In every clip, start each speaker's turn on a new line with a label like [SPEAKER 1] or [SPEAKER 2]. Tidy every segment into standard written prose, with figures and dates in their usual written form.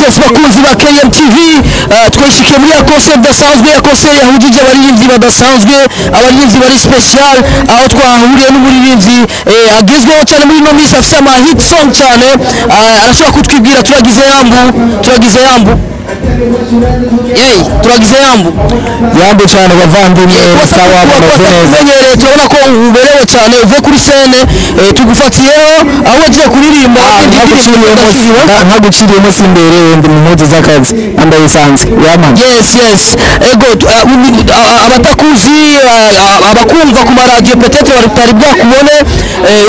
[SPEAKER 1] yes bakunzi ba KMTV twashikiye muri ya concert dasanzwe ya concert yahujije abaririmbyi badasanzwe abaririmbyi bari special aho twahuriye n'umuririmbyi agezweho cyane muri no minsi afite ama hit song cyane arashobora kutwibwira turagize yambu turagize yambu cyane bavandimwe sawa bamenyereye turabona ko uberewe cyane uvuye kuri scene tugufatiyeho aho wagiye kuririmba nka guciriyemo simbere ndi mu mpuzu z'akazi ndayisanze yamana yes ego abatakuzi abakumva ku maradiyo peut-être batari bwakubone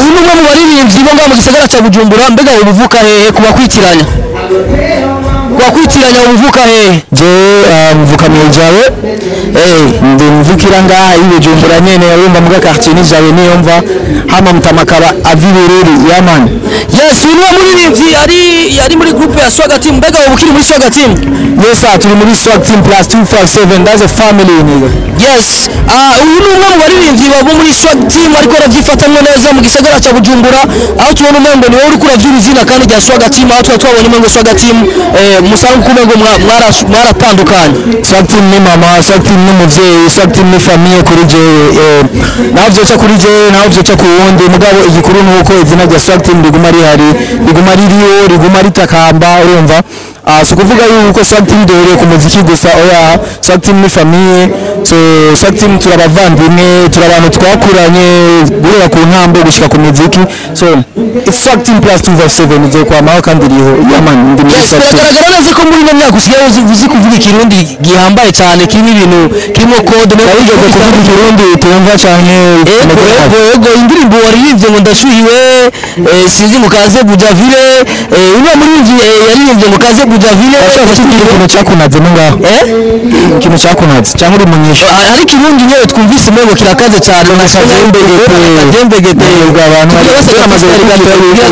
[SPEAKER 1] uyu ni umwe mu baririmbyi bo ngaho mu gisagara cya Bujumbura mbega ubuvuka hehe kubakwitiranya uvuka hehe je mvuka mu jawe ndi mvukira ngaha ibujumbura nyene yumva mu quartier ni jawe niyo mva hama mutamakara avibereri yamana yes ni umuririmbyi ari muri groupe ya Swag Team mbega ubukiri muri Swag Team yes turi muri Swag Team plus 257 that's a family nigga yes uyu ni umwe mu baririmbyi babo muri Swag Team ariko ravyifatamwe neza mu gisagara cya Bujumbura aho tubona umwe ni wowe uri kuravyira izina kandi rya Swag Team aho twabonye ngo Swag Team musanzwe kumengo mwaratandukanye Swag Team ni mama Swag Team ni muvyeyi Swag Team ni famille kuri jewe navyo cyo kuri jewe navyo cyo kuwundi mugabo igikuru nuko izina rya Swag Team riguma rihari riguma ririyo riguma ritakamba urumva kuvuga yuko Swag Team dore ku muziki gusa oya Swag Team ni famille so Swag Team turabavandimwe turabantu twakuranye guhera ku ntambo gushika ku muziki so it's Swag Team plus 257 nzo kwa maho kandi riho yaman ndi muri Swag Team biragaragara neza ko muri no myaka usigaye uzi kuvuga ikirundi gihambaye cyane kirimo ibintu kirimo code no kuvuga ikirundi tumva cyane ego indirimbo waririmbye ngo ndashuhiwe sinzi mukaze Bujavile uno muri yaririmbye ngo kaze Bujavile ikintu cyakunaze ngaho ikintu cyakunaze cyangwa uri munyesha ari kirundi nyewe twumvise mego kirakaze cyane nakajembegete abantu bamaze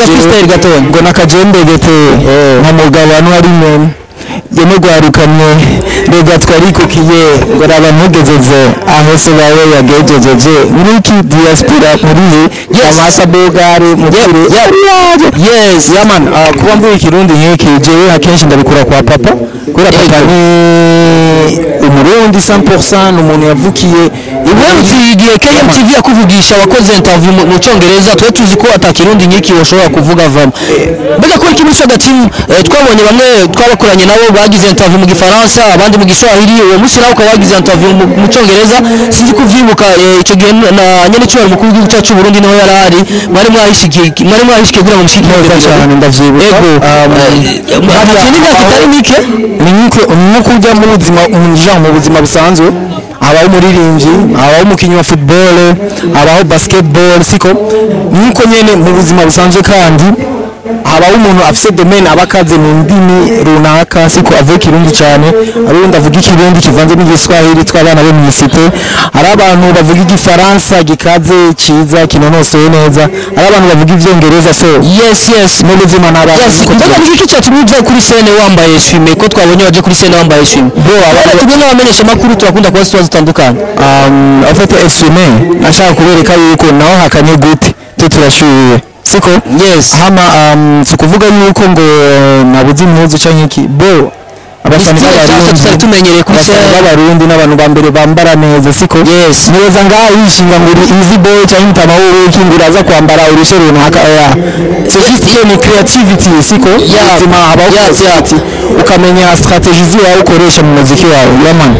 [SPEAKER 1] freestyle gatoya ngo nakajembegete nka mugabano ari mwe yene gwarukamye rega twarikukiye ngo rabanugezeze aho se bawe yagejejeje muri diaspora muri amasa bogare muri yes yaman kuba mvuye kirundi nkeke jewe akenshi ndabikura kwa papa kuri papa ni umurundi 100% umuntu yavukiye iwe uzigiye KMTV yakuvugisha wakoze interview mu cyongereza twe tuzi ko atakirundi nkiki woshobora kuvuga vama mbega ko ikintu Swag Team twabonye bamwe twabakoranye nabo bagize interview mu gifaransa abandi mu giswahili uwo musi nawo kabagize interview mu cyongereza sinzi kuvyibuka icyo gihe na nyene cyo mukuru w'igihugu cyacu Burundi naho yarari mwari mwahishikiye kugira ngo mushikire cyane ndavyibuka ego hakini nakitari nike ni kujya mu buzima mu buzima busanzwe abaho umuririmbyi abaho umukinnyi wa football abaho basketball siko nuko nyene mu buzima busanzwe kandi habaho umuntu afite domaine abakaze mu ndimi runaka siko avuga kirundi cyane arundi avuga ikirundi kivanze n'igiswahili twabana bo mu isite ari abantu bavuga igifaransa gikaze ciza kinonosoye neza ari abantu bavuga ivyongereza so yes mu buzima n'abantu kuvuga n'iki cyo tubuze kuri scene wambaye swime ko twabonye waje kuri scene wambaye swime bro abantu tugenda bamenyesha makuru turakunda kwa situations zitandukanye afite swime nashaka kubereka yuko naho hakanye gute turashuye siko yes hama tukuvuga yuko ngo nabuzi impuzu canke iki bo abafana b'abarundi tumenyereye kuri b'abarundi n'abantu bambere bambara neza siko yes neza ngaho yishinga ngo easy boy cyangwa mutama wowe kingura aza kwambara urushe runaka oya so just ni creativity siko yazima habaho yati ukamenya strategies yawe ukoresha mu muziki wawe yaman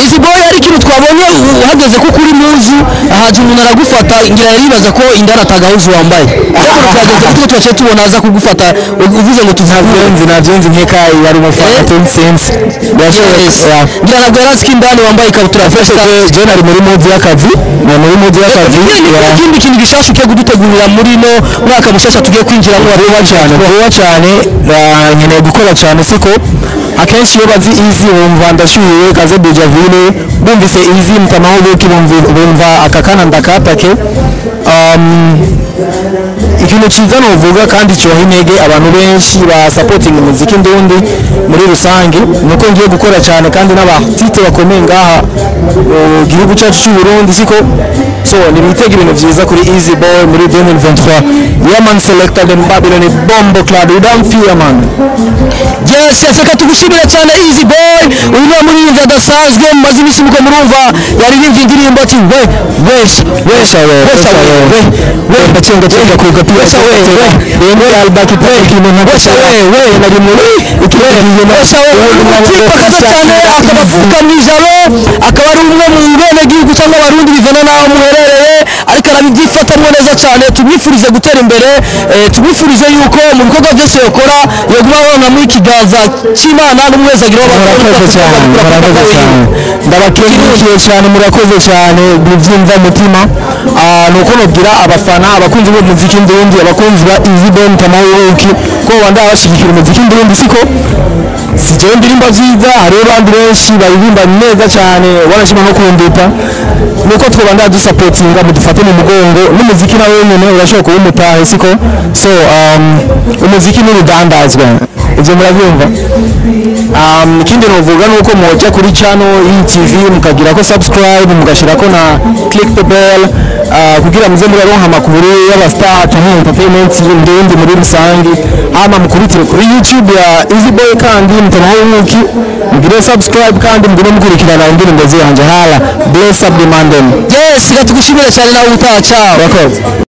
[SPEAKER 1] easy boy ari kintu twabonye uhageze ko kuri muzu ahaje umuntu aragufata ngira yaribaza ko indara atagahuzu wambaye ariko twageze kuko twace tubona aza kugufata uvuze ngo tuzavyonzi nkeka yari umufana sense ngira nabwo yaraziki indani wambaye ikabutura fresh je nari muri mode y'akazi ikindi kintu gishasha ugiye gudutegurira muri no mwaka mushasha tugiye kwinjira mu waruwa cyane nkeneye gukora cyane siko akenshi iyo bazi easy wumva ndashuye kaze Bujavile bumvise easy mutamaho boki bumva akakana ndakatake ikintu cyiza novuga kandi cyo intege abantu benshi ba supporting umuziki ndundi muri rusange nuko ngiye gukora cyane kandi n'abartiste bakomeye ngaha gihugu cyacu cy'u Burundi siko so nibitega ibintu byiza kuri Easy Boy muri 2023 Yaman selected in Babylon Bombo Club without fear man. Yes, reka tugushimire cyane Easy Boy uyu ni umuririmbyi adasanzwe maze imisi muko murumva yaririmbye indirimbo ati we bacenga cyangwa ku gapi we albaki pakino we nari muri ikirenge cyane akabafuka mwijaro akaba ari umwe mu bene gihugu cyangwa abarundi bivana naho muherereye ariko arabyifatamwe neza cyane tumwifurize gutera imbere tumwifurize yuko mu bikorwa byose yakora yaguma abona muri kiganza cy'Imana n'umwezagira w'abantu cyane ndabakengurukiye cyane murakoze cyane bivyimva mutima nuko nobwira abafana abakunzi b'umuziki ndundi abakunzi ba Easy Boy Tamawuki ko banda bashigikira umuziki ndundi siko sije ndirimba ziza hari abandi benshi baririmba neza cyane wanashima no kunduta nuko twabanda dusapotinga mudufate mu mugongo n'umuziki nawe nyene urashobora kuba umutahe siko so umuziki ni rudandazwa ibyo murabyumva ikindi novuga nuko mwoja kuri channel TV mukagira ko subscribe mugashirako na click the bell kugira muze muraronka amakuru y'abastar cyangwa entertainment y'indi muri rusangi hama mukurikire kuri YouTube ya Easy Boy kandi Tamawuki mugire subscribe kandi mugire mukurikirana indirimbo zanje hala bless up the mandem. Yes, gatugushimira cyane nawe utaha. Ciao.